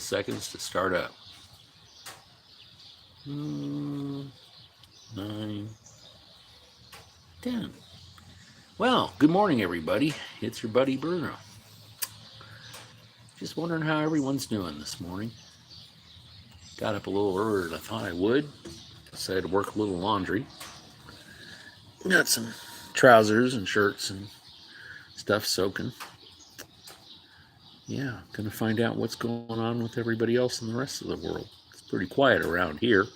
seconds to start up. 9, 10. Well, good morning, everybody. It's your buddy Bruno. Just wondering how everyone's doing this morning. Got up a little earlier than I thought I would. Decided to work a little laundry. Got some trousers and shirts and stuff soaking. Yeah, gonna find out what's going on with everybody else in the rest of the world. It's pretty quiet around here.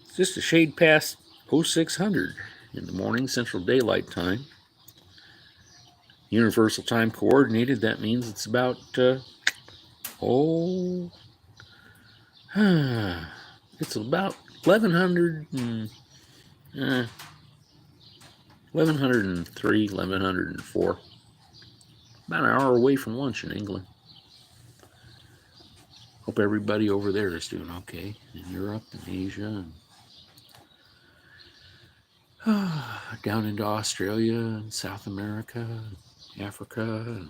It's just a shade past 0600 in the morning, Central Daylight Time. Universal Time Coordinated, that means it's about, it's about 1100 and, 1103, 1104. About an hour away from lunch in England. Hope everybody over there is doing okay in Europe and Asia and down into Australia and South America, Africa.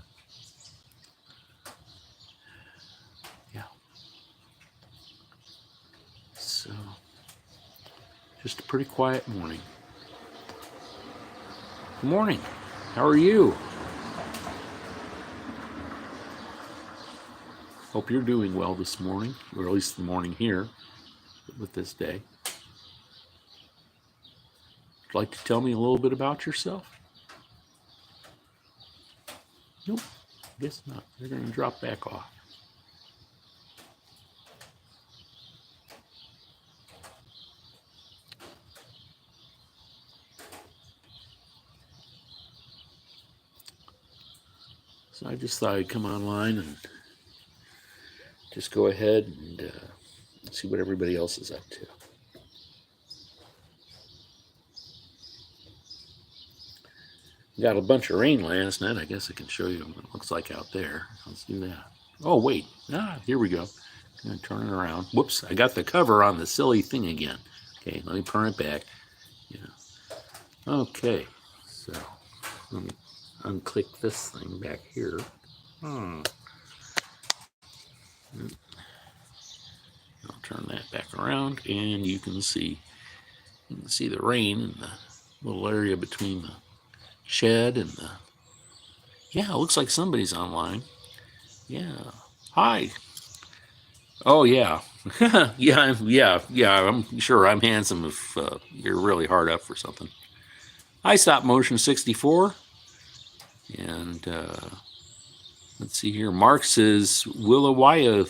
Yeah. So, just a pretty quiet morning. Good morning. How are you? Hope you're doing well this morning, or at least the morning here with this day. Would you like to tell me a little bit about yourself? Nope, guess not. They're going to drop back off. So I just thought I'd come online and just go ahead and see what everybody else is up to. We got a bunch of rain last night. I guess I can show you what it looks like out there. Let's do that. Oh, wait. Here we go. I'm going to turn it around. Whoops, I got the cover on the silly thing again. Okay, let me turn it back. Yeah. Okay, so let me unclick this thing back here. I'll turn that back around, and you can see the rain in the little area between the shed and the. Yeah, it looks like somebody's online. Yeah. Hi. Oh yeah. yeah. I'm sure I'm handsome if you're really hard up for something. I Stop Motion 64, and let's see here. Mark says Willawaya.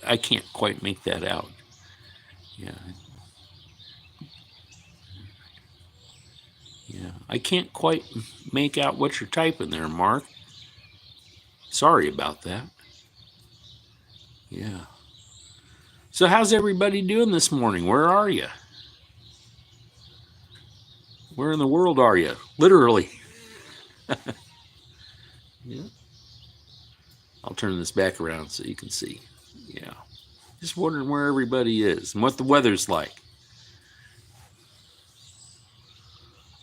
I can't quite make that out. Yeah. Yeah, I can't quite make out what you're typing there, Mark. Sorry about that. Yeah. So how's everybody doing this morning? Where are you? Where in the world are you? Literally. Yeah. I'll turn this back around so you can see. Yeah. Just wondering where everybody is and what the weather's like.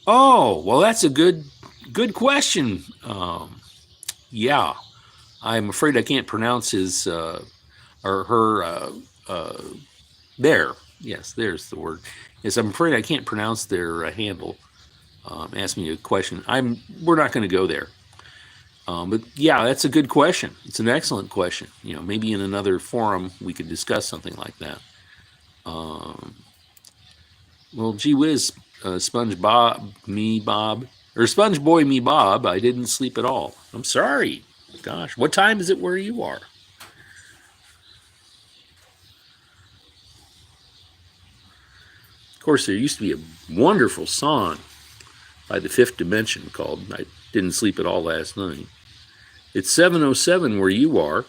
Oh, well, that's a good question. Yeah. I'm afraid I can't pronounce his or her there. Yes, there's the word. Yes, I'm afraid I can't pronounce their handle. Ask me a question. We're not going to go there. But yeah, that's a good question. It's an excellent question. Maybe in another forum we could discuss something like that. Well, gee whiz, Sponge Bob, me Bob, or Sponge Boy, me Bob. I didn't sleep at all. I'm sorry. Gosh, what time is it where you are? Of course, there used to be a wonderful song by the Fifth Dimension called I Didn't Sleep at All Last Night. It's 7:07 where you are.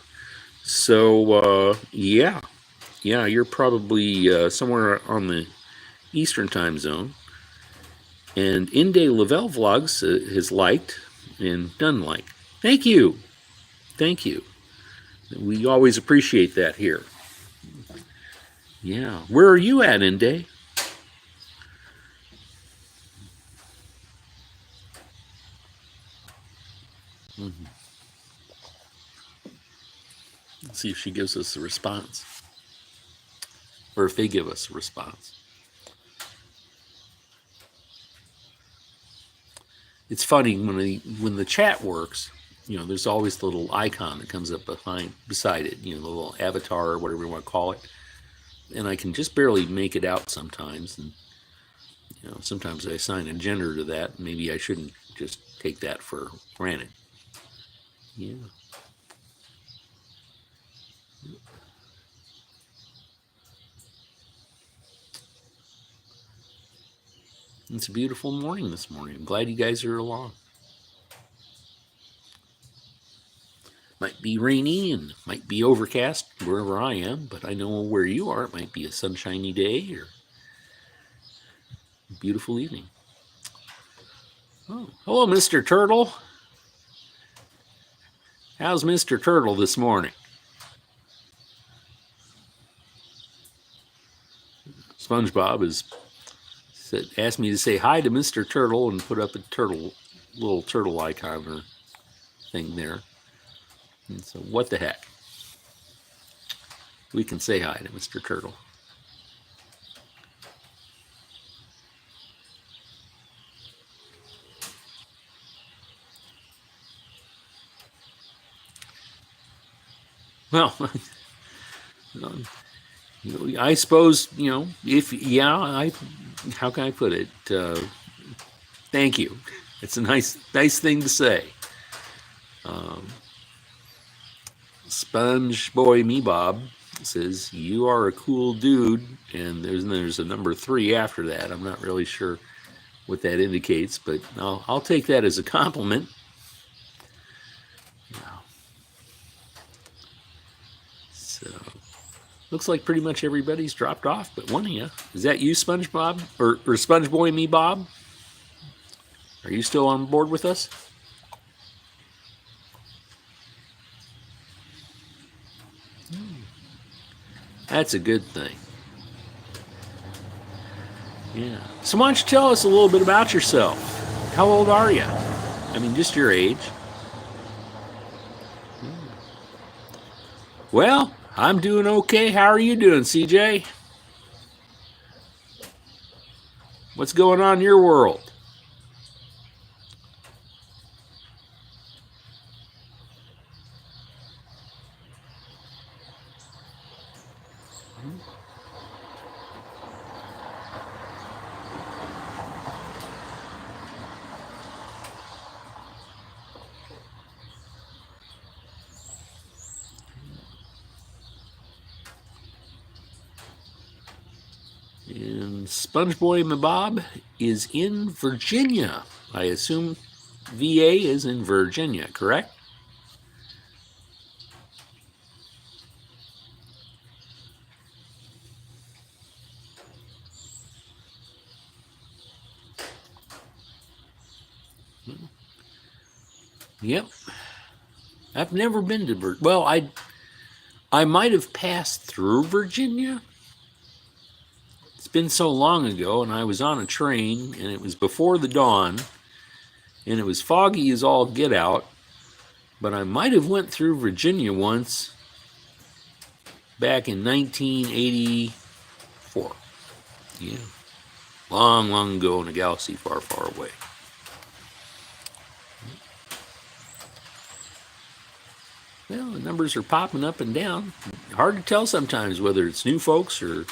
So, yeah, you're probably somewhere on the Eastern time zone. And Inde Lavelle Vlogs has liked and done like. Thank you. We always appreciate that here. Yeah. Where are you at, Inde? Mm-hmm. Let's see if she gives us a response, or if they give us a response. It's funny when the chat works. You know, there's always the little icon that comes up beside it. You know, the little avatar or whatever you want to call it. And I can just barely make it out sometimes. And you know, sometimes I assign a gender to that. Maybe I shouldn't just take that for granted. Yeah. It's a beautiful morning this morning. I'm glad you guys are along. Might be rainy and might be overcast wherever I am, but I know where you are. It might be a sunshiny day or a beautiful evening. Oh, hello, Mr. Turtle. How's Mr. Turtle this morning? SpongeBob asked me to say hi to Mr. Turtle and put up a little turtle icon or thing there. And so what the heck? We can say hi to Mr. Turtle. Well, I suppose, you know, how can I put it? Thank you. It's a nice thing to say. Sponge Boy Me Bob says, you are a cool dude, and there's a number 3 after that. I'm not really sure what that indicates, but I'll take that as a compliment. So, looks like pretty much everybody's dropped off, but one of you. Is that you, SpongeBob? Or Sponge Boy Me Bob? Are you still on board with us? That's a good thing. Yeah. So why don't you tell us a little bit about yourself? How old are you? I mean, just your age. Well, I'm doing okay. How are you doing, CJ? What's going on in your world? And SpongeBoy Mabob is in Virginia. I assume VA is in Virginia, correct? Yep. I've never been to Virginia. Well, I might have passed through Virginia. It's been so long ago, and I was on a train, and it was before the dawn, and it was foggy as all get out. But I might have went through Virginia once back in 1984. Yeah. Long, long ago in a galaxy far, far away. Well, the numbers are popping up and down. Hard to tell sometimes whether it's new folks or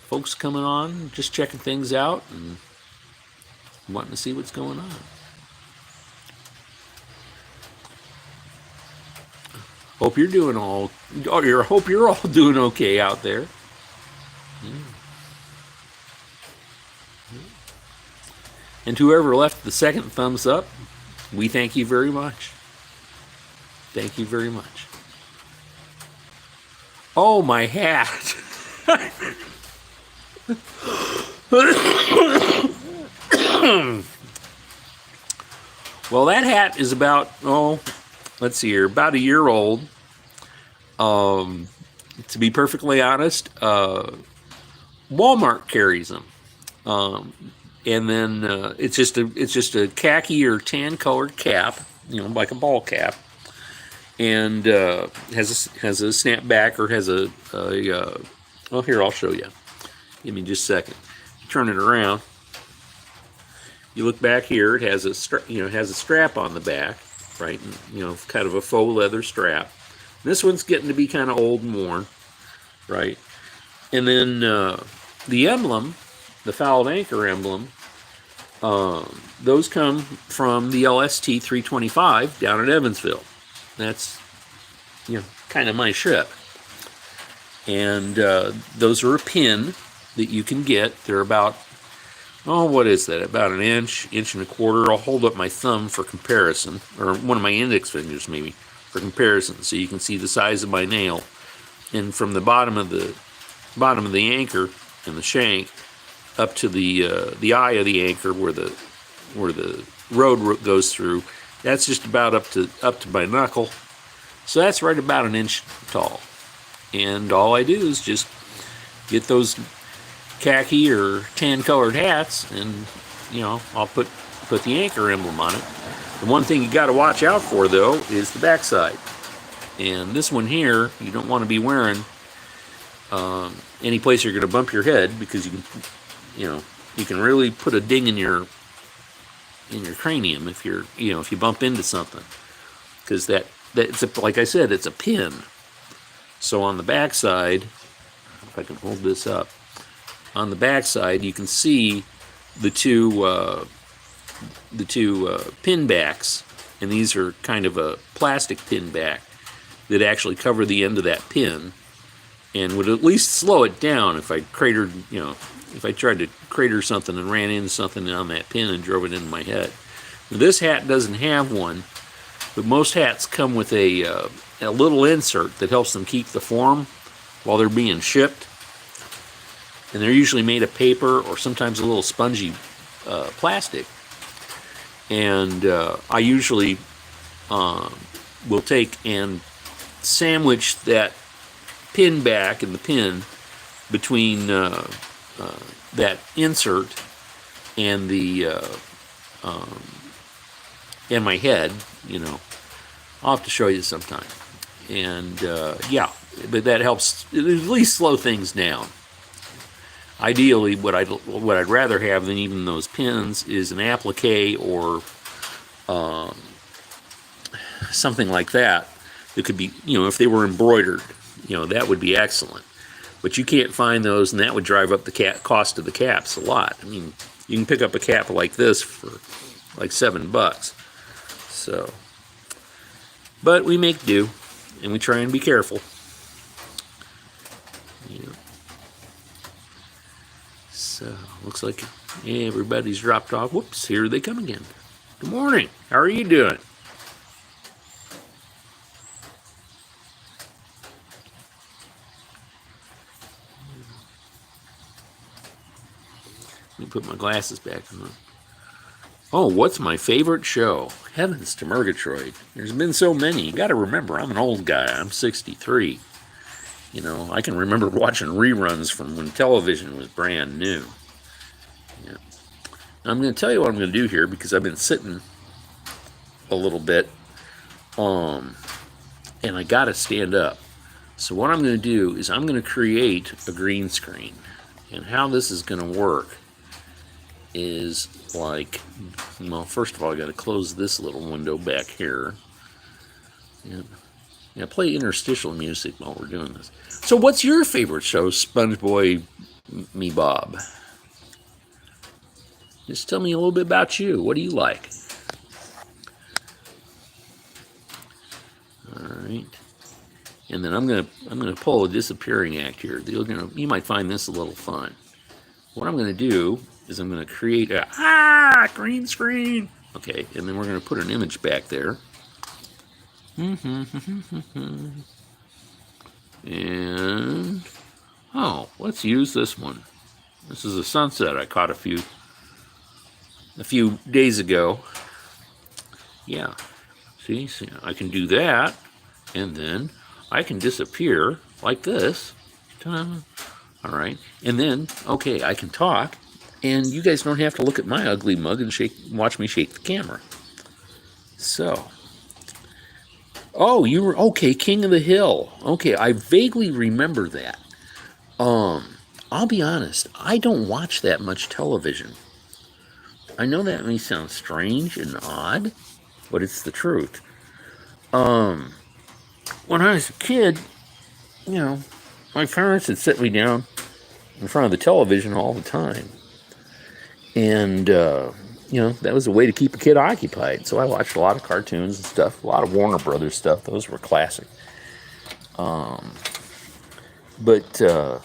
folks coming on, just checking things out and wanting to see what's going on. Hope you're all doing okay out there. Yeah. And whoever left the second thumbs up, we thank you very much. Thank you very much. Oh, my hat. Well, that hat is about, let's see here, about a year old. To be perfectly honest, Walmart carries them. And then it's just a khaki or tan colored cap, like a ball cap. and has a snap back, or has a well, here, I'll show you. Give me just a second. Turn it around. You look back here. It has has a strap on the back, right? And, kind of a faux leather strap. This one's getting to be kind of old and worn, right? And then the emblem, the fouled anchor emblem, those come from the LST 325 down in Evansville. That's kind of my ship. And those are a pin that you can get. They're about, what is that? About an inch and a quarter. I'll hold up my thumb for comparison, or one of my index fingers maybe for comparison, so you can see the size of my nail. And from the bottom of the anchor and the shank up to the eye of the anchor where the road goes through, that's just about up to my knuckle. So that's right about an inch tall. And all I do is just get those khaki or tan colored hats, and I'll put the anchor emblem on it. The one thing you got to watch out for, though, is the backside. And this one here, you don't want to be wearing any place you're going to bump your head, because you can really put a ding in your cranium if you bump into something, because that's like I said, it's a pin. So on the backside, if I can hold this up, on the backside you can see the two pin backs, and these are kind of a plastic pin back that actually cover the end of that pin, and would at least slow it down if I tried to crater something and ran into something on that pin and drove it into my head. Now, this hat doesn't have one, but most hats come with a little insert that helps them keep the form while they're being shipped. And they're usually made of paper or sometimes a little spongy plastic. And I usually will take and sandwich that pin back and the pin between that insert and and my head. I'll have to show you sometime. And but that helps at least slow things down. Ideally, what I'd rather have than even those pins is an applique or something like that. It could be, if they were embroidered, that would be excellent. But you can't find those, and that would drive up the cost of the caps a lot. I mean, you can pick up a cap like this for like $7. So, but we make do, and we try and be careful. So, looks like everybody's dropped off. Whoops, here they come again. Good morning. How are you doing? Let me put my glasses back on. Oh, what's my favorite show? Heavens to Murgatroyd. There's been so many. You got to remember, I'm an old guy. I'm 63. I can remember watching reruns from when television was brand new. Yeah. I'm going to tell you what I'm going to do here, because I've been sitting a little bit, and I got to stand up. So what I'm going to do is I'm going to create a green screen. And how this is going to work is like, first of all, I got to close this little window back here. Yeah, play interstitial music while we're doing this. So what's your favorite show, SpongeBoy Me Bob? Just tell me a little bit about you. What do you like? All right. And then I'm gonna pull a disappearing act here. You might find this a little fun. What I'm gonna do is I'm gonna create a green screen. Okay, and then we're gonna put an image back there. And let's use this one. This is a sunset I caught a few days ago. Yeah, see, I can do that, and then I can disappear like this. Ta-da. All right, and then I can talk, and you guys don't have to look at my ugly mug and watch me shake the camera. So Oh, you were okay. King of the Hill. Okay, I vaguely remember that. I'll be honest. I don't watch that much television. I know that may sound strange and odd, but it's the truth. When I was a kid, you know, my parents would sit me down in front of the television all the time, and that was a way to keep a kid occupied. So I watched a lot of cartoons and stuff, a lot of Warner Brothers stuff. Those were classic. But by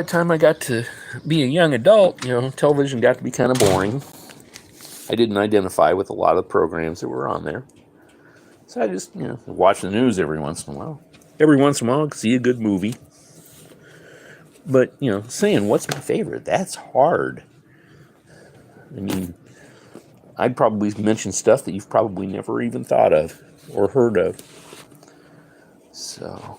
the time I got to be a young adult, television got to be kind of boring. I didn't identify with a lot of the programs that were on there. So I just, watch the news every once in a while. Every once in a while, I could see a good movie. But, saying what's my favorite, that's hard. I mean, I'd probably mention stuff that you've probably never even thought of or heard of. So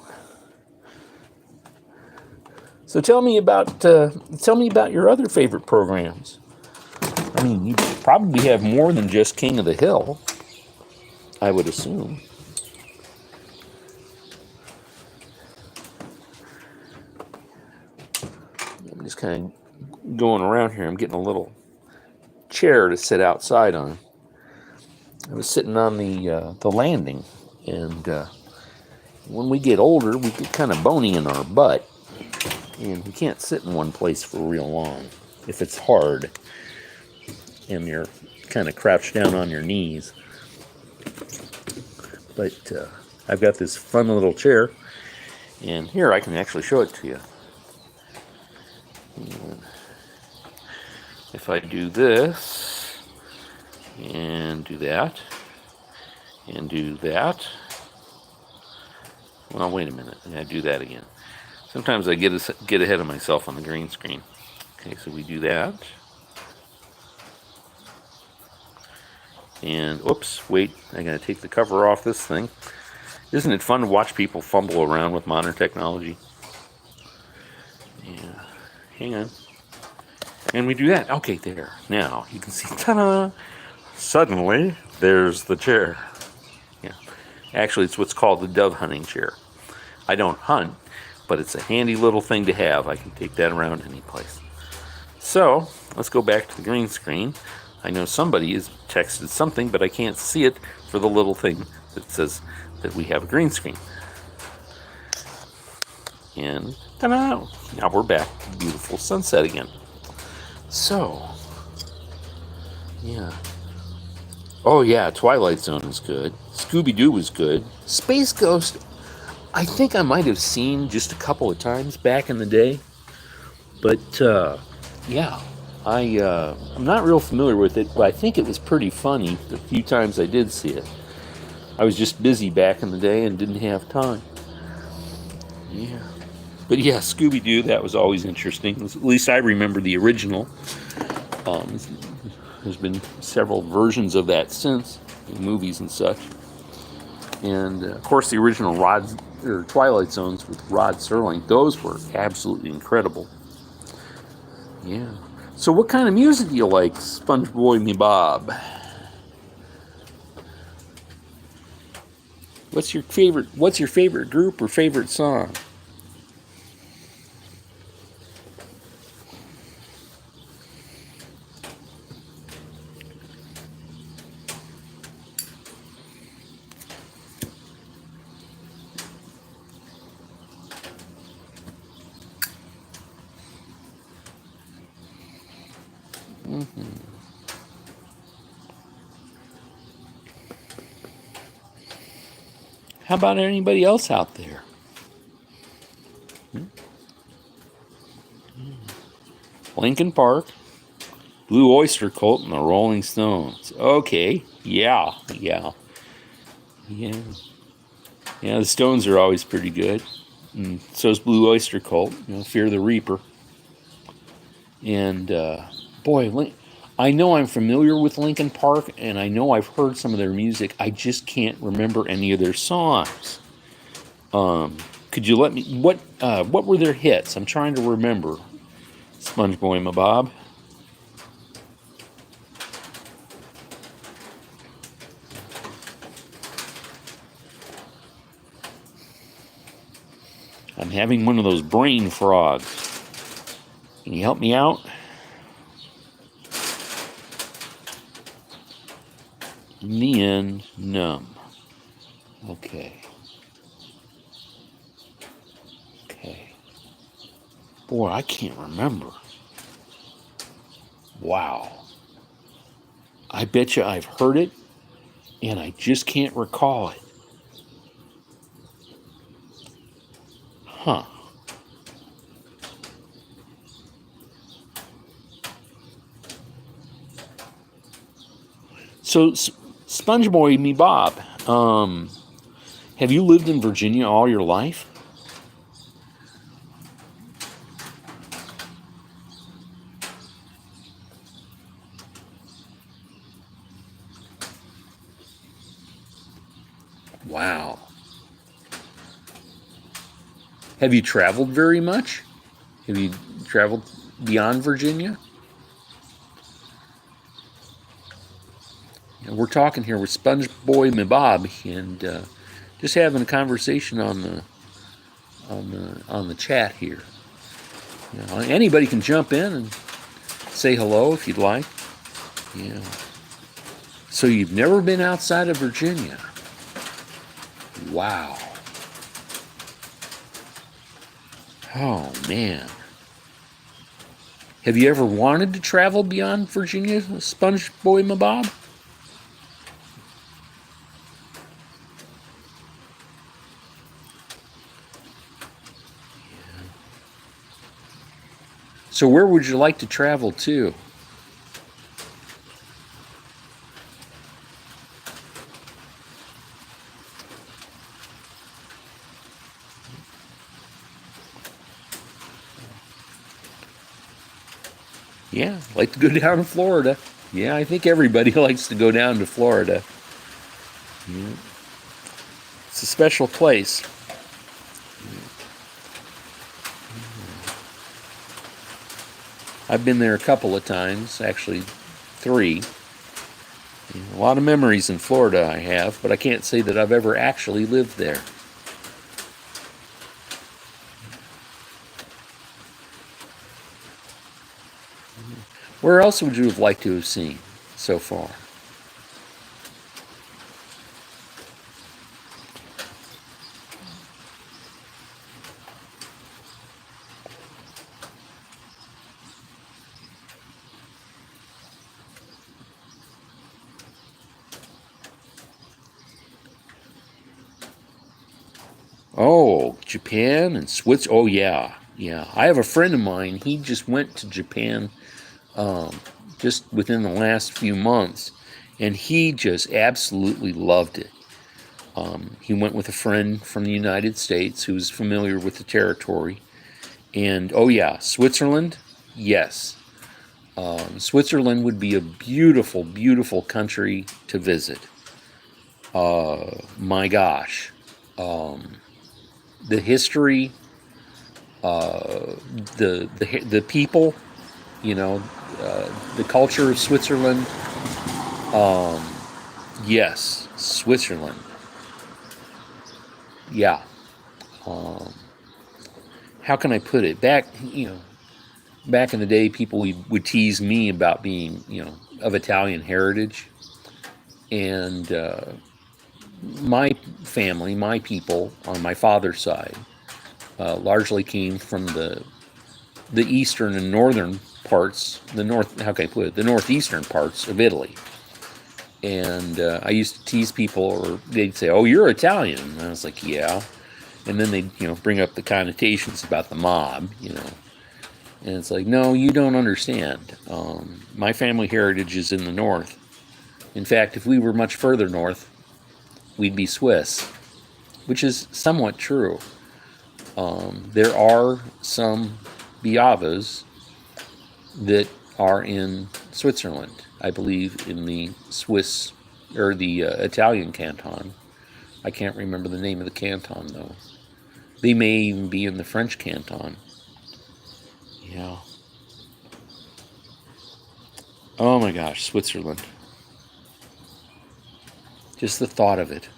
tell me about your other favorite programs. I mean, you probably have more than just King of the Hill, I would assume. I'm just kind of going around here. I'm getting a little chair to sit outside on. I was sitting on the landing, and when we get older, we get kind of bony in our butt, and we can't sit in one place for real long if it's hard and you're kind of crouched down on your knees. But I've got this fun little chair, and here I can actually show it to you. And if I do this, and do that, and do that, well, wait a minute, I do that again. Sometimes I get ahead of myself on the green screen. Okay, so we do that. And, oops, wait, I gotta take the cover off this thing. Isn't it fun to watch people fumble around with modern technology? Yeah, hang on. And we do that. Okay, there. Now, you can see, ta-da! Suddenly, there's the chair. Yeah. Actually, it's what's called the dove hunting chair. I don't hunt, but it's a handy little thing to have. I can take that around any place. So, let's go back to the green screen. I know somebody has texted something, but I can't see it for the little thing that says that we have a green screen. And ta-da! Now we're back to beautiful sunset again. So, yeah. Oh yeah, Twilight Zone is good. Scooby-Doo was good. Space Ghost, I think I might have seen just a couple of times back in the day. But, yeah. I'm not real familiar with it, but I think it was pretty funny the few times I did see it. I was just busy back in the day and didn't have time. Yeah. But yeah, Scooby-Doo, that was always interesting. At least I remember the original. There's been several versions of that since, in movies and such. And, of course, the original Twilight Zones with Rod Serling, those were absolutely incredible. Yeah. So what kind of music do you like, SpongeBob me Bob? What's your favorite group or favorite song? How about anybody else out there? Linkin Park, Blue Oyster Cult, and the Rolling Stones. Okay, yeah. Yeah, the Stones are always pretty good. And so is Blue Oyster Cult, Fear the Reaper. And, boy, I know I'm familiar with Linkin Park, and I know I've heard some of their music. I just can't remember any of their songs. Could you let me... What were their hits? I'm trying to remember. SpongeBob and Bob. I'm having one of those brain frogs. Can you help me out? In the end, numb. Okay. Okay. Boy, I can't remember. Wow. I bet you I've heard it, and I just can't recall it. Huh. So, SpongeBoy me Bob, have you lived in Virginia all your life? Wow. Have you traveled very much? Have you traveled beyond Virginia? We're talking here with SpongeBoy me Bob, and just having a conversation on the chat here. Anybody can jump in and say hello if you'd like. Yeah. So you've never been outside of Virginia? Wow. Oh man. Have you ever wanted to travel beyond Virginia, SpongeBoy me Bob? So where would you like to travel to? Yeah, I'd like to go down to Florida. Yeah, I think everybody likes to go down to Florida. Yeah. It's a special place. I've been there a couple of times, actually 3. A lot of memories in Florida I have, but I can't say that I've ever actually lived there. Where else would you have liked to have seen so far? Oh, Japan and Switzerland. Oh, yeah. Yeah. I have a friend of mine. He just went to Japan just within the last few months, and he just absolutely loved it. He went with a friend from the United States who was familiar with the territory. And, oh, yeah, Switzerland, yes. Switzerland would be a beautiful, beautiful country to visit. My gosh. The history, the people, the culture of Switzerland. Yes, Switzerland. Yeah. How can I put it? Back in the day, people would tease me about being, of Italian heritage, and my family, my people on my father's side, largely came from the eastern and northern parts, how can I put it, the northeastern parts of Italy. And I used to tease people, or they'd say, "Oh, you're Italian." And I was like, "Yeah." And then they'd, bring up the connotations about the mob, And it's like, no, you don't understand. My family heritage is in the north. In fact, if we were much further north, we'd be Swiss, which is somewhat true. There are some Biavas that are in Switzerland, I believe, in the Swiss or the Italian canton. I can't remember the name of the canton, though. They may even be in the French canton. Yeah. Oh my gosh, Switzerland. Just the thought of it.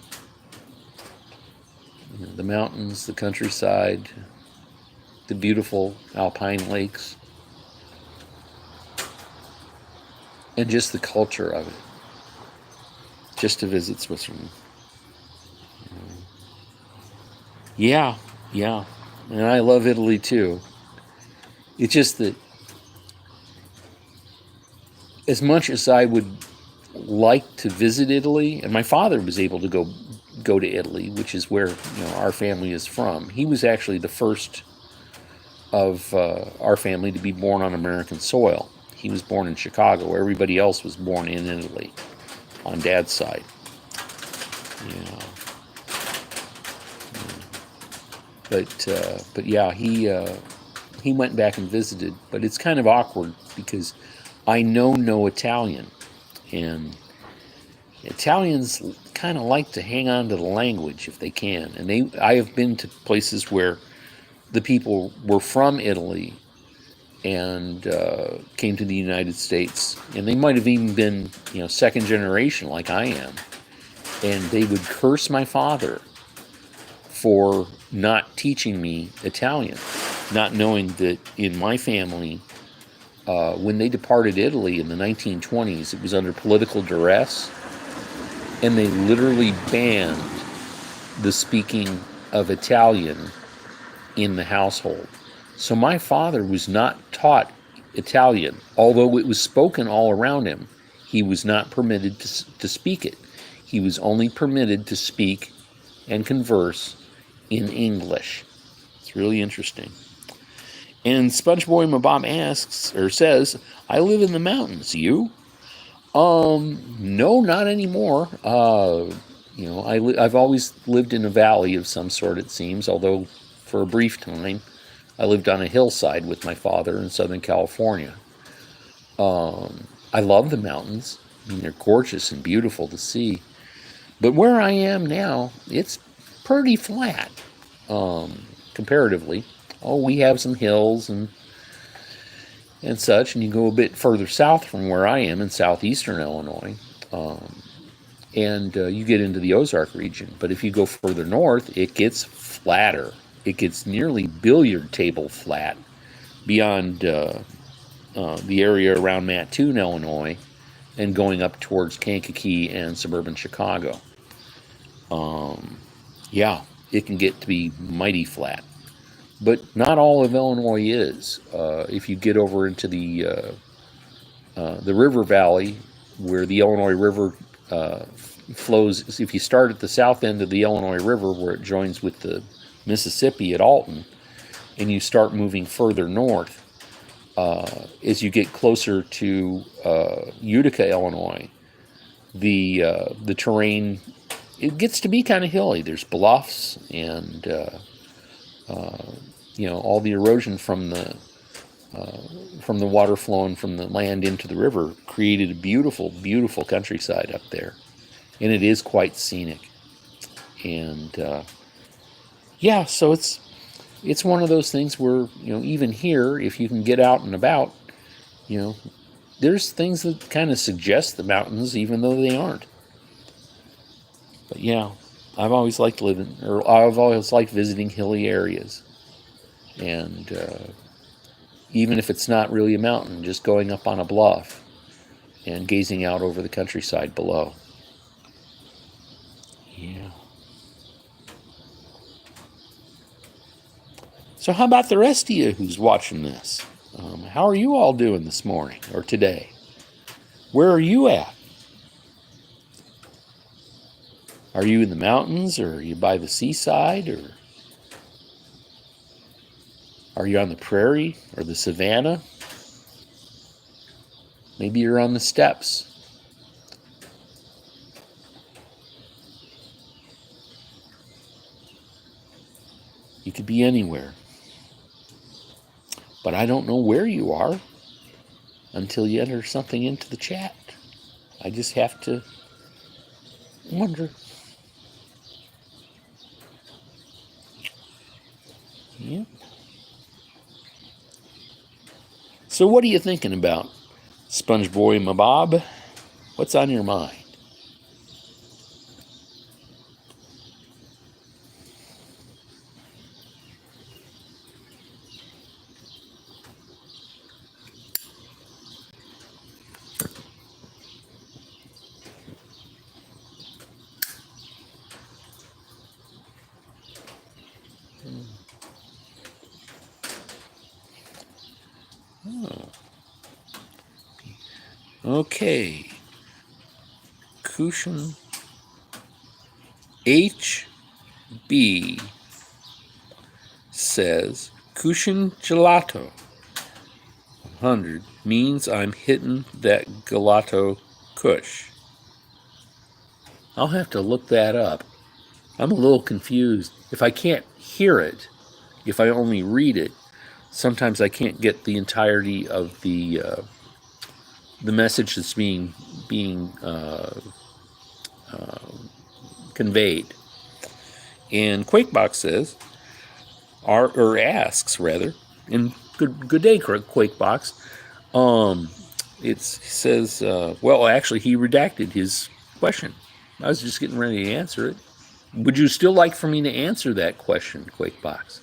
the mountains, the countryside, the beautiful alpine lakes, and just the culture of it. Just to visit Switzerland. Yeah, yeah. And I love Italy too. It's just that as much as I would like to visit Italy, and my father was able to go to Italy, which is where our family is from. He was actually the first of our family to be born on American soil. He was born in Chicago. Everybody else was born in Italy on Dad's side. Yeah. But yeah, he went back and visited. But it's kind of awkward because I know no Italian, and Italians kind of like to hang on to the language if they can. And I have been to places where the people were from Italy and came to the United States, and they might have even been second generation like I am, and they would curse my father for not teaching me Italian, not knowing that in my family, when they departed Italy in the 1920s, it was under political duress, and they literally banned the speaking of Italian in the household. So my father was not taught Italian, although it was spoken all around him. He was not permitted to speak it. He was only permitted to speak and converse in English. It's really interesting. And SpongeBoy Mabob asks, or says, I live in the mountains. You? No, not anymore. I've always lived in a valley of some sort, it seems, although for a brief time I lived on a hillside with my father in Southern California. I love the mountains. I mean, they're gorgeous and beautiful to see. But where I am now, it's pretty flat, comparatively. Oh, we have some hills and such, and you go a bit further south from where I am in southeastern Illinois, and you get into the Ozark region. But if you go further north, it gets flatter. It gets nearly billiard table flat beyond the area around Mattoon, Illinois, and going up towards Kankakee and suburban Chicago. Yeah, it can get to be mighty flat. But not all of Illinois is. If you get over into the river valley, where the Illinois River flows, if you start at the south end of the Illinois River, where it joins with the Mississippi at Alton, and you start moving further north, as you get closer to Utica, Illinois, the terrain, it gets to be kind of hilly. There's bluffs and all the erosion from the water flowing from the land into the river created a beautiful, beautiful countryside up there, and it is quite scenic. And so it's one of those things where even here, if you can get out and about, there's things that kind of suggest the mountains, even though they aren't. But yeah, I've always liked visiting hilly areas. And even if it's not really a mountain, just going up on a bluff and gazing out over the countryside below. Yeah. So how about the rest of you who's watching this? How are you all doing this morning or today? Where are you at? Are you in the mountains, or are you by the seaside, or are you on the prairie or the savannah? Maybe you're on the steppes. You could be anywhere. But I don't know where you are until you enter something into the chat. I just have to wonder. Yeah. So what are you thinking about, SpongeBoy Mabob? What's on your mind? Oh. Okay. Cushion HB says Cushion Gelato 100 means I'm hitting that gelato kush. I'll have to look that up. I'm a little confused. If I can't hear it, if I only read it, sometimes I can't get the entirety of the message that's being conveyed. And QuakeBox says, or asks rather, and good day, QuakeBox. It says, well, actually, he redacted his question. I was just getting ready to answer it. Would you still like for me to answer that question, QuakeBox?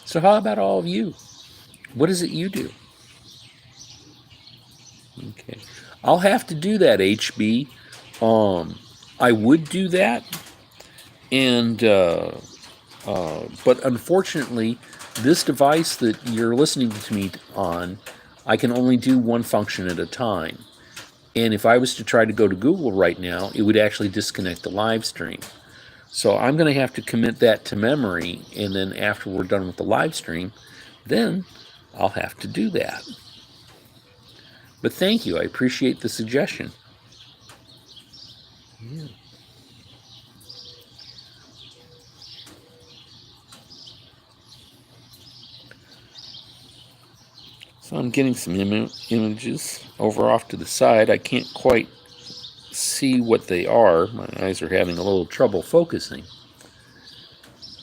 So how about all of you? What is it you do? Okay. I'll have to do that, HB. I would do that, and but unfortunately, this device that you're listening to me on, I can only do one function at a time. And if I was to try to go to Google right now, it would actually disconnect the live stream. So I'm going to have to commit that to memory, and then after we're done with the live stream, then I'll have to do that. But thank you. I appreciate the suggestion. Yeah. So I'm getting some images over off to the side. I can't quite see what they are. My eyes are having a little trouble focusing.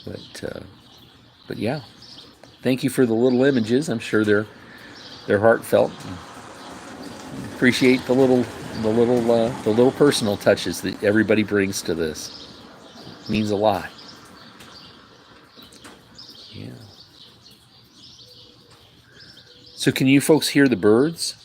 But yeah, thank you for the little images. I'm sure they're heartfelt. Appreciate the little personal touches that everybody brings to this. It means a lot. Yeah. So can you folks hear the birds?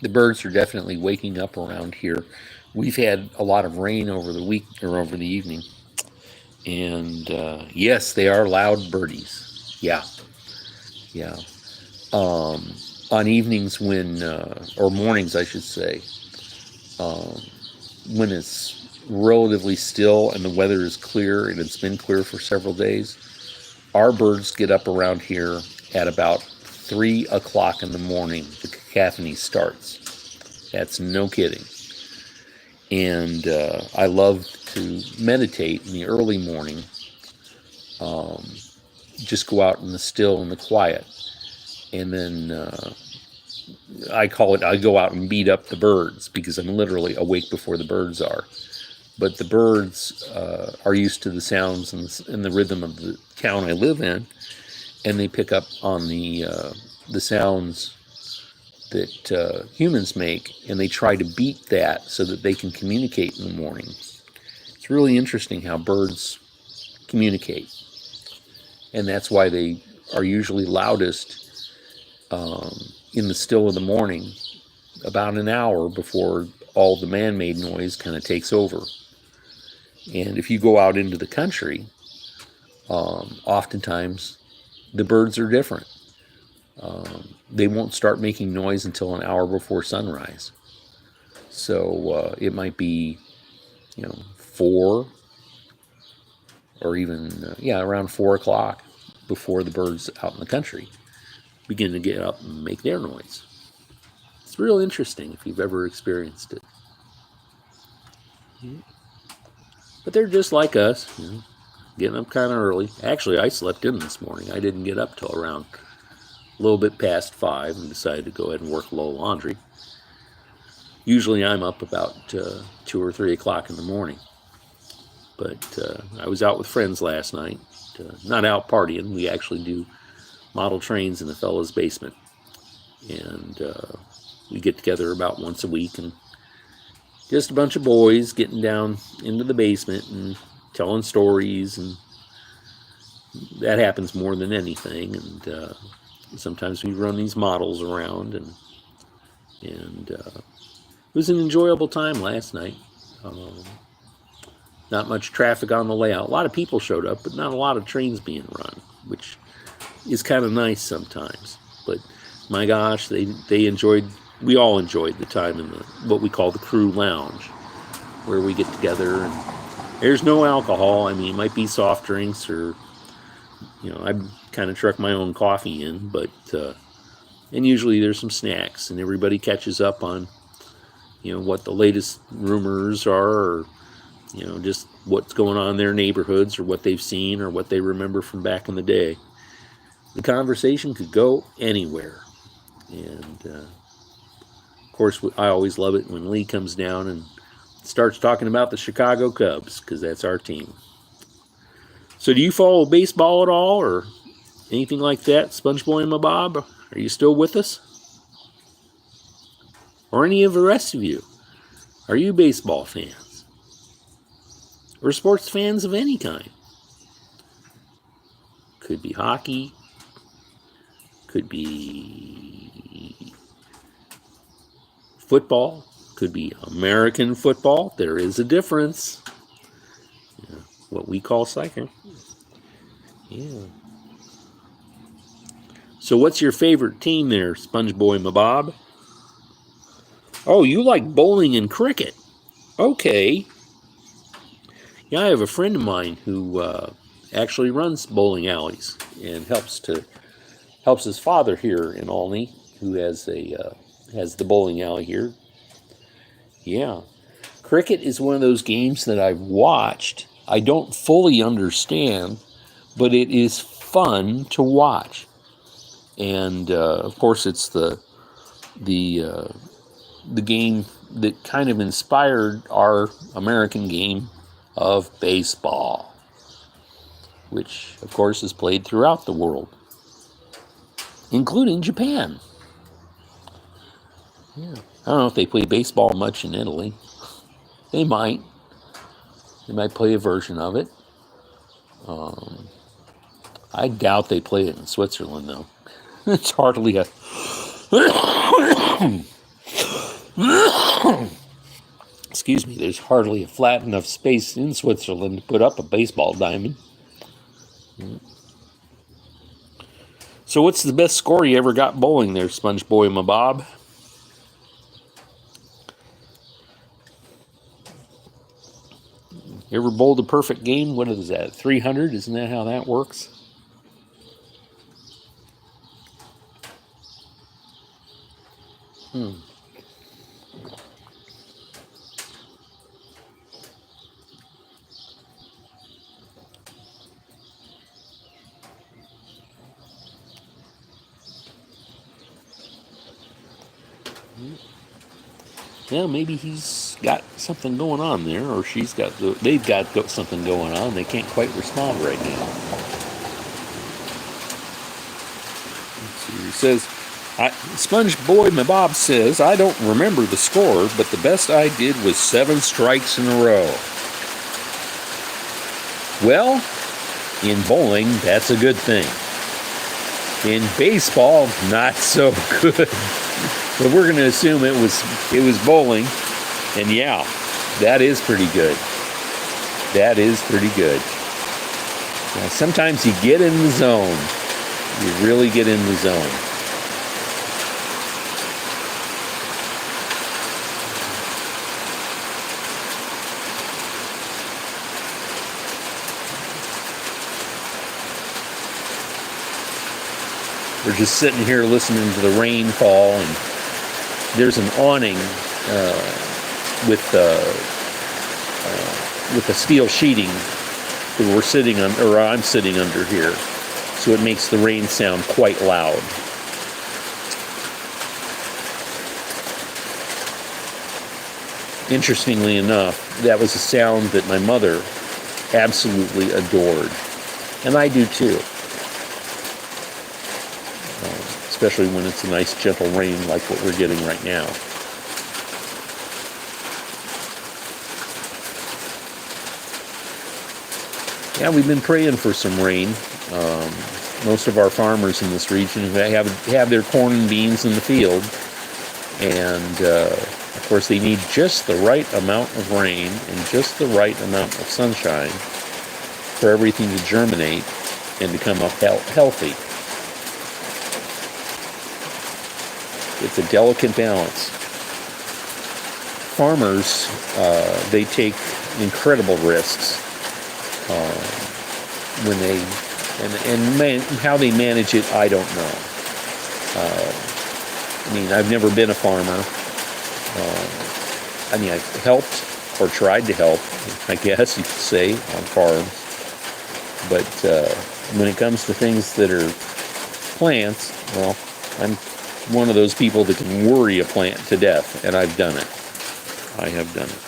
The birds are definitely waking up around here. We've had a lot of rain over the week or over the evening. And yes, they are loud birdies. Yeah. Yeah. On evenings when, or mornings, I should say, when it's relatively still and the weather is clear, and it's been clear for several days, our birds get up around here at about 3 o'clock in the morning. The cacophony starts. That's no kidding. And I love to meditate in the early morning. Just go out in the still and the quiet. And then I go out and beat up the birds, because I'm literally awake before the birds are. But the birds are used to the sounds and the rhythm of the town I live in, and they pick up on the sounds that humans make, and they try to beat that so that they can communicate in the morning. It's really interesting how birds communicate, and that's why they are usually loudest in the still of the morning, about an hour before all the man-made noise kind of takes over. And if you go out into the country, oftentimes the birds are different. They won't start making noise until an hour before sunrise. So it might be, 4 or even, around 4 o'clock before the birds out in the country begin to get up and make their noise. It's real interesting if you've ever experienced it. But they're just like us, getting up kind of early. Actually, I slept in this morning. I didn't get up till around a little bit past 5 and decided to go ahead and work a little laundry. Usually I'm up about 2 or 3 o'clock in the morning. But I was out with friends last night. Not out partying. We actually do model trains in the fellow's basement. And we get together about once a week and just a bunch of boys getting down into the basement and telling stories, and that happens more than anything. And sometimes we run these models around, and it was an enjoyable time last night. Not much traffic on the layout. A lot of people showed up, but not a lot of trains being run, which is kind of nice sometimes. But my gosh, they enjoyed. We all enjoyed the time in what we call the crew lounge, where we get together, and there's no alcohol. I mean, it might be soft drinks, or I kind of truck my own coffee in, but and usually there's some snacks, and everybody catches up on what the latest rumors are, or just what's going on in their neighborhoods, or what they've seen, or what they remember from back in the day. The conversation could go anywhere. And of course, I always love it when Lee comes down and starts talking about the Chicago Cubs, because that's our team. So do you follow baseball at all, or anything like that, SpongeBoy and my Bob? Are you still with us? Or any of the rest of you? Are you baseball fans? Or sports fans of any kind? Could be hockey. Could be football. Could be American football. There is a difference. What we call soccer. Yeah. So what's your favorite team there, SpongeBoy and Bob? Oh, you like bowling and cricket. Okay. Yeah, I have a friend of mine who actually runs bowling alleys and helps his father here in Olney, who has the bowling alley here. Yeah. Cricket is one of those games that I've watched. I don't fully understand, but it is fun to watch. And of course, it's the game that kind of inspired our American game of baseball, which of course is played throughout the world, including Japan. Yeah. I don't know if they play baseball much in Italy. They might play a version of it. I doubt they play it in Switzerland, though. It's hardly a excuse me, there's hardly a flat enough space in Switzerland to put up a baseball diamond. So what's the best score you ever got bowling there, SpongeBoy and my Bob? You ever bowled a perfect game? What is that, 300? Isn't that how that works? Yeah, maybe he's got something going on there, or they've got something going on. They can't quite respond right now. Let's see, he says, SpongeBoy my Bob says, I don't remember the score, but the best I did was 7 strikes in a row. Well, in bowling, that's a good thing. In baseball, not so good. But we're going to assume it was bowling, and yeah, that is pretty good. That is pretty good. Now, sometimes you get in the zone. You really get in the zone. We're just sitting here listening to the rain fall, and there's an awning with a steel sheeting that we're sitting on, or I'm sitting under here, so it makes the rain sound quite loud. Interestingly enough, that was a sound that my mother absolutely adored, and I do too. Especially when it's a nice gentle rain like what we're getting right now. Yeah, we've been praying for some rain. Most of our farmers in this region have their corn and beans in the field, and of course they need just the right amount of rain and just the right amount of sunshine for everything to germinate and become healthy. It's a delicate balance. Farmers, they take incredible risks when they how they manage it, I don't know. I mean, I've never been a farmer. I mean, I've helped or tried to help, I guess you could say, on farms. But when it comes to things that are plants, well, I'm one of those people that can worry a plant to death, and I've done it. I have done it.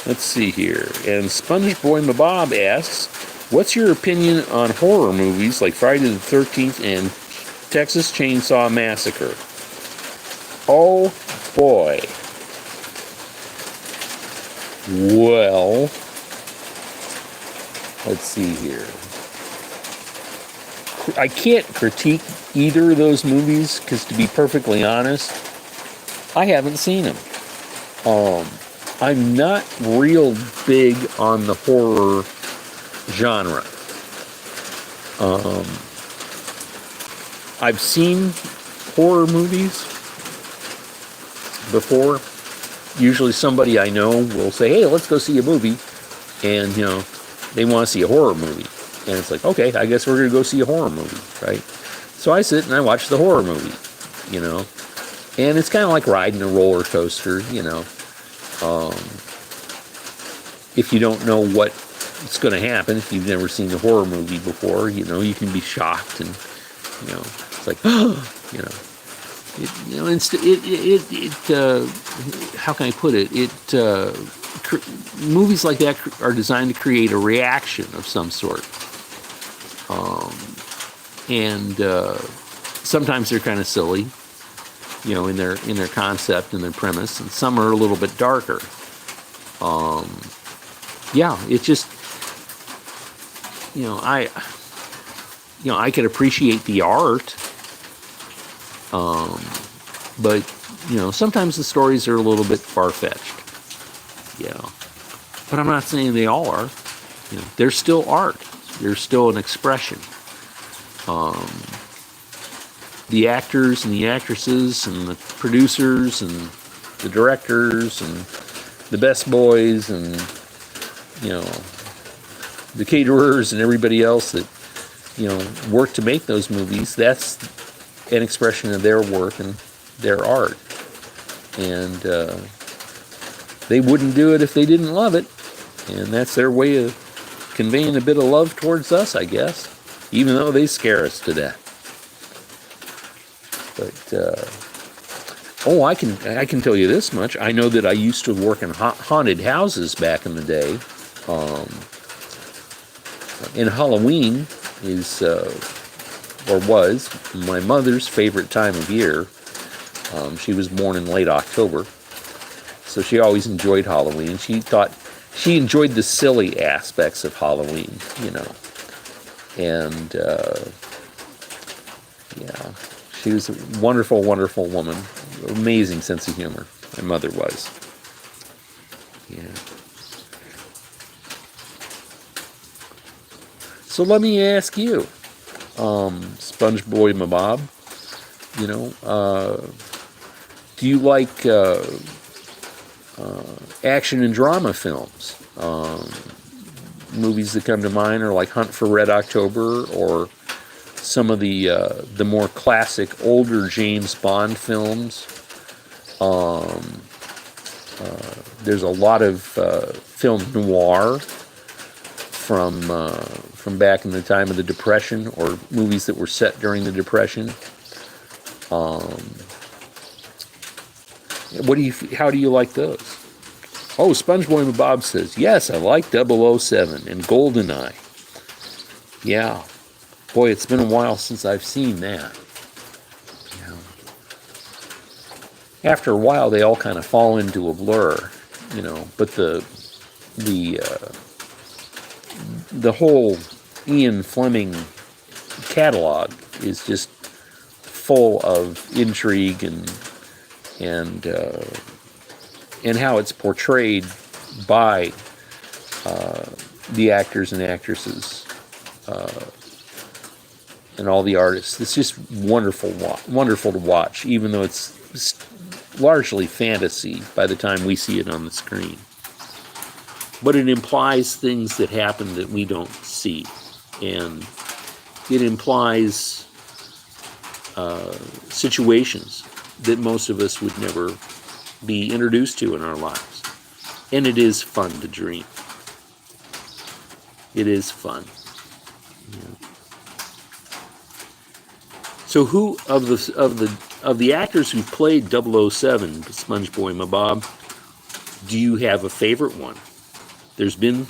Let's see here. And SpongeBoy Mabob asks, what's your opinion on horror movies like Friday the 13th and Texas Chainsaw Massacre? Oh, boy. Well, let's see here. I can't critique either of those movies because, to be perfectly honest, I haven't seen them. I'm not real big on the horror genre. I've seen horror movies before. Usually somebody I know will say, hey, let's go see a movie. And, you know, they want to see a horror movie. And it's like, okay, I guess we're going to go see a horror movie, right? So I sit and I watch the horror movie, you know. And it's kind of like riding a roller coaster, you know. If you don't know what's going to happen, if you've never seen a horror movie before, you know, you can be shocked and, you know, it's like, you know. How can I put it? Movies like that are designed to create a reaction of some sort. And sometimes they're kind of silly, you know, in their concept and their premise, and some are a little bit darker. Yeah, it just, you know, I could appreciate the art, but you know, sometimes the stories are a little bit far-fetched. Yeah, but I'm not saying they all are. You know, they're still art. They're still an expression. The actors and the actresses and the producers and the directors and the best boys and, you know, the caterers and everybody else that, you know, work to make those movies, that's an expression of their work and their art. And they wouldn't do it if they didn't love it. And that's their way of conveying a bit of love towards us, I guess, even though they scare us to death. But I can tell you this much. I know that I used to work in haunted houses back in the day. And Halloween is or was my mother's favorite time of year. She was born in late October, so she always enjoyed Halloween. She enjoyed the silly aspects of Halloween, you know. And yeah, she was a wonderful, wonderful woman. Amazing sense of humor. My mother was. Yeah. So let me ask you, SpongeBoy Mabob, you know, do you like action and drama films? Movies that come to mind are like Hunt for Red October, or some of the more classic older James Bond films. There's a lot of film noir from back in the time of the Depression, or movies that were set during the Depression. How do you like those? Oh, SpongeBoy Bob says, yes, I like 007 and GoldenEye. Yeah. Boy, it's been a while since I've seen that. Yeah. After a while, they all kind of fall into a blur, you know, but the whole Ian Fleming catalog is just full of intrigue and how it's portrayed by the actors and actresses and all the artists. It's just wonderful to watch, even though it's largely fantasy by the time we see it on the screen. But it implies things that happen that we don't see, and it implies situations that most of us would never be introduced to in our lives. And it is fun to dream. It is fun. Yeah. So, who of the actors who played 007, SpongeBob and Bob, do you have a favorite one? There's been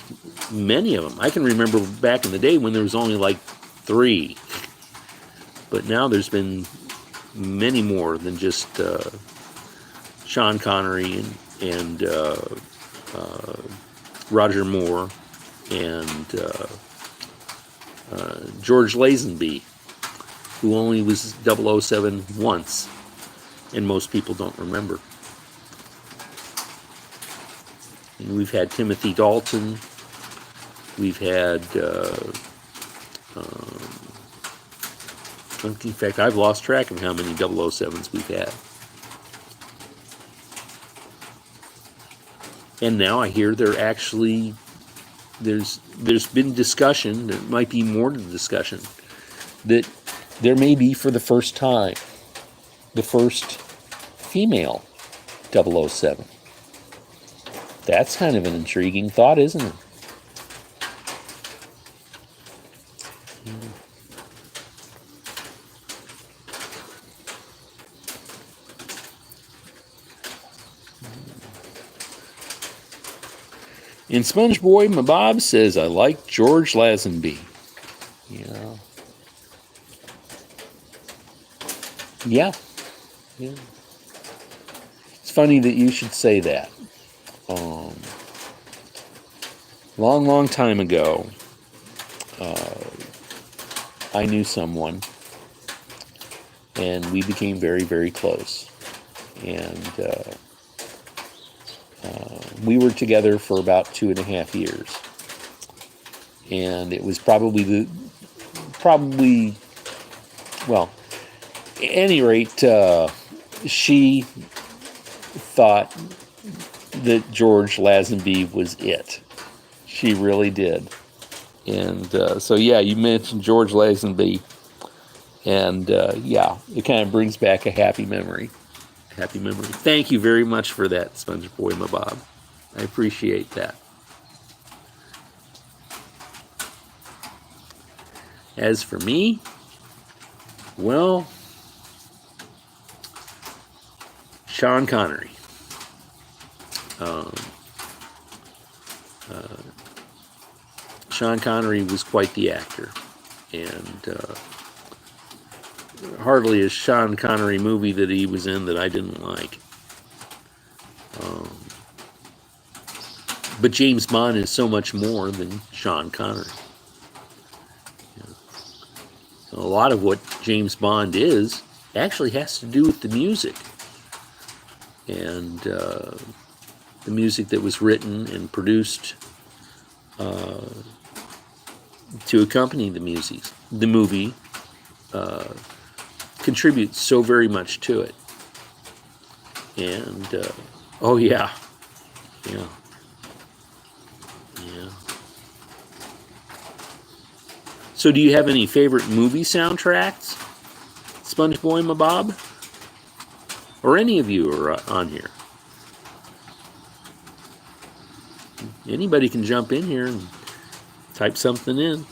many of them. I can remember back in the day when there was only like 3, but now there's been many more than just Sean Connery and Roger Moore and George Lazenby, who only was 007 once, and most people don't remember. And we've had Timothy Dalton. We've had, in fact, I've lost track of how many 007s we've had. And now I hear there's been discussion, there might be more to the discussion, that there may be, for the first time, the first female 007. That's kind of an intriguing thought, isn't it? And SpongeBob and Bob says, I like George Lazenby. Yeah. Yeah. Yeah. It's funny that you should say that. Long time ago, I knew someone, and we became very, very close. And we were together for about 2.5 years. And it was well, at any rate, she thought that George Lazenby was it. She really did. And so, yeah, you mentioned George Lazenby, and yeah, it kind of brings back a happy memory. Happy memory. Thank you very much for that, SpongeBob and Bob. I appreciate that. As for me, well, Sean Connery. Sean Connery was quite the actor, and hardly a Sean Connery movie that he was in that I didn't like. But James Bond is so much more than Sean Connery. A lot of what James Bond is actually has to do with the music. And the music that was written and produced to accompany the movie contributes so very much to it. And oh yeah. So do you have any favorite movie soundtracks, SpongeBob and Bob? Or any of you are on here? Anybody can jump in here and type something in.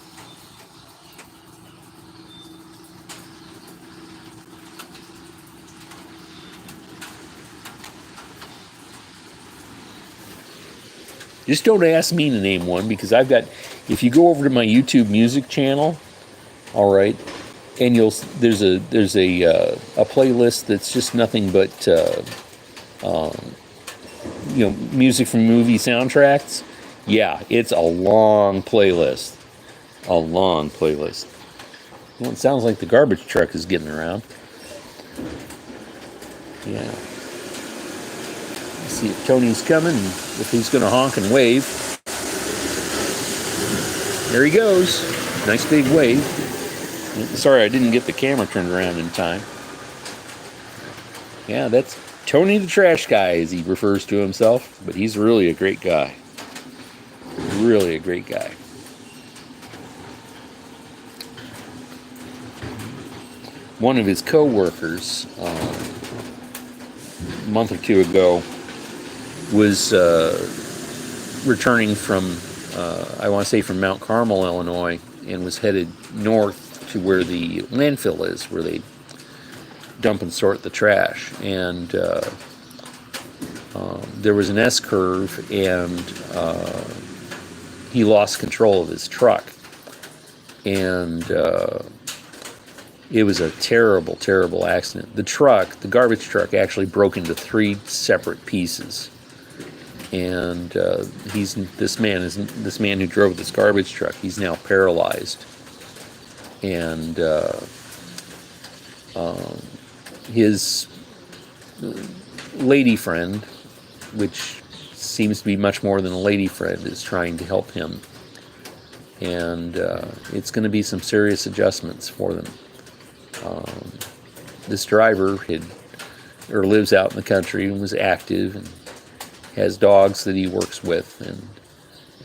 Just don't ask me to name one, because I've got, if you go over to my YouTube music channel, all right, and there's a playlist that's just nothing but music from movie soundtracks. Yeah, it's a long playlist. a long playlist. Well, it sounds like the garbage truck is getting around. Yeah. Let's see if Tony's coming and if he's going to honk and wave. There he goes. Nice big wave. Sorry, I didn't get the camera turned around in time. Yeah, that's Tony the Trash Guy, as he refers to himself, but he's really a great guy. Really a great guy. One of his co-workers, a month or two ago, was returning from, I want to say from Mount Carmel, Illinois, and was headed north to where the landfill is, where they dump and sort the trash. And there was an S-curve, and he lost control of his truck. And it was a terrible, terrible accident. The garbage truck, actually broke into 3 separate pieces. And this man who drove this garbage truck, he's now paralyzed. And his lady friend, which seems to be much more than a lady friend, is trying to help him. And it's going to be some serious adjustments for them. This driver lives out in the country and was active and has dogs that he works with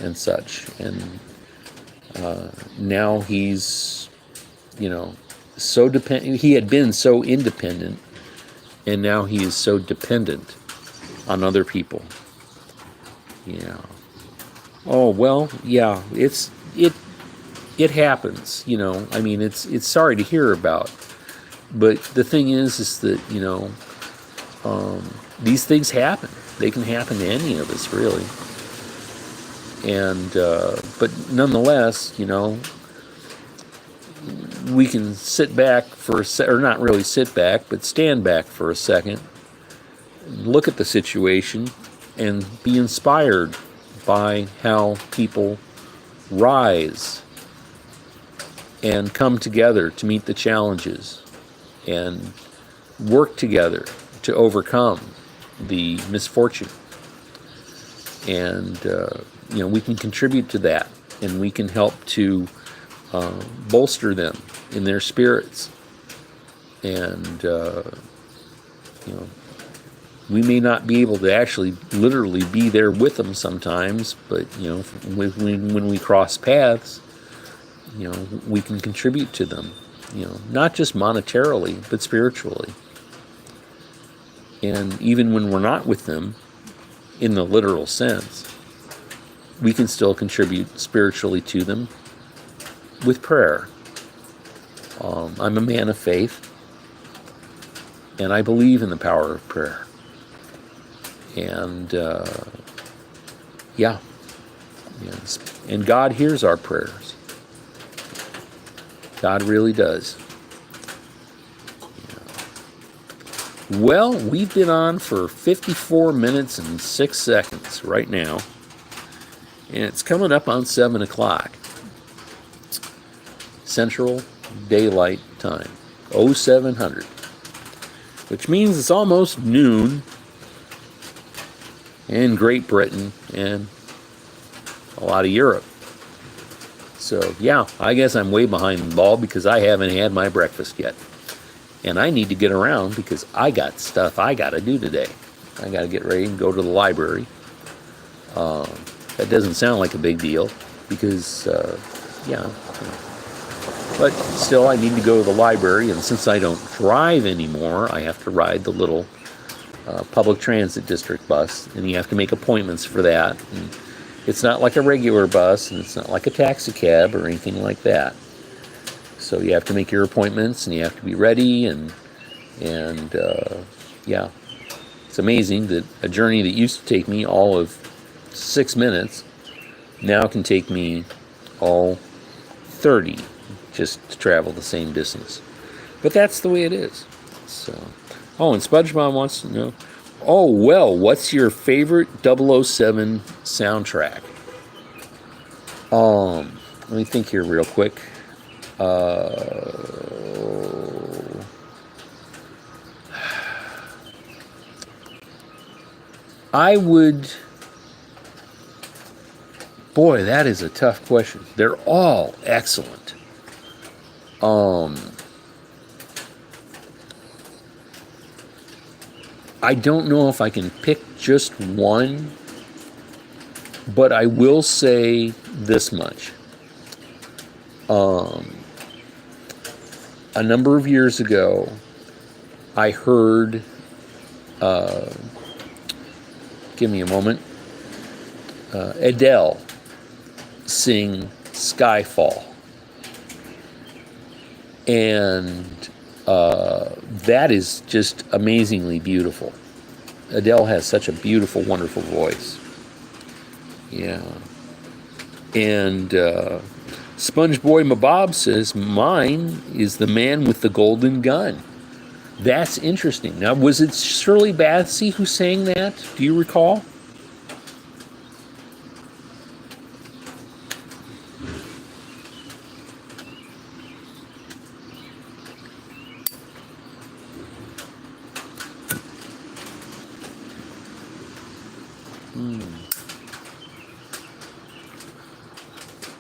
and such. And now he's, so dependent. He had been so independent, and now he is so dependent on other people. Yeah. Oh well, yeah. It happens. I mean, it's sorry to hear about, but the thing is that these things happen. They can happen to any of us, really. And but nonetheless, we can sit back or not really sit back, but stand back for a second, look at the situation, and be inspired by how people rise and come together to meet the challenges and work together to overcome the misfortune. And we can contribute to that, and we can help to bolster them in their spirits. And we may not be able to actually literally be there with them sometimes, but when we cross paths, we can contribute to them, not just monetarily, but spiritually. And even when we're not with them, in the literal sense, we can still contribute spiritually to them with prayer. I'm a man of faith, and I believe in the power of prayer. And and God hears our prayers. God really does. Well, we've been on for 54 minutes and 6 seconds right now, and it's coming up on 7 o'clock Central Daylight Time, 0700, which means it's almost noon in Great Britain and a lot of Europe. So yeah, I guess I'm way behind the ball because I haven't had my breakfast yet. And I need to get around because I got stuff I got to do today. I got to get ready and go to the library. That doesn't sound like a big deal because, but still I need to go to the library. And since I don't drive anymore, I have to ride the little public transit district bus. And you have to make appointments for that. And it's not like a regular bus, and it's not like a taxi cab or anything like that. So you have to make your appointments, and you have to be ready, and it's amazing that a journey that used to take me all of 6 minutes now can take me all 30 just to travel the same distance. But that's the way it is. So, and SpongeBob wants to know, what's your favorite 007 soundtrack? Let me think here real quick. I would... Boy, that is a tough question. They're all excellent. I don't know if I can pick just one, but I will say this much. A number of years ago, I heard, give me a moment, Adele sing Skyfall. And that is just amazingly beautiful. Adele has such a beautiful, wonderful voice. Yeah. And Sponge Boy Mabob says, mine is The Man with the Golden Gun. That's interesting. Now, was it Shirley Bassey who sang that? Do you recall?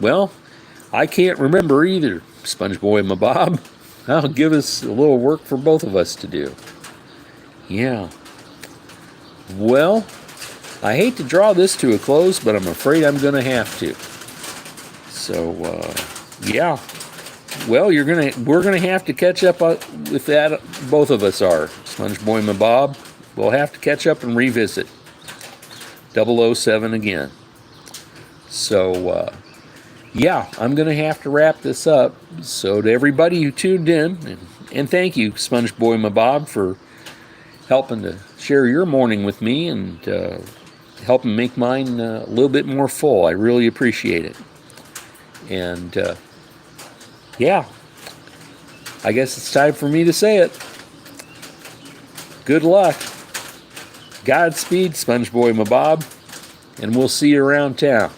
Well, I can't remember either, Sponge Boy Mabob. That'll give us a little work for both of us to do. Yeah. Well, I hate to draw this to a close, but I'm afraid I'm going to have to. So, yeah. Well, we're gonna have to catch up with that. Both of us are. Sponge Boy Mabob. We'll have to catch up and revisit 007 again. So, yeah, I'm going to have to wrap this up. So to everybody who tuned in, and thank you, Sponge Boy Mabob, for helping to share your morning with me and helping make mine a little bit more full. I really appreciate it. And, yeah, I guess it's time for me to say it. Good luck. Godspeed, Sponge Boy Mabob, and we'll see you around town.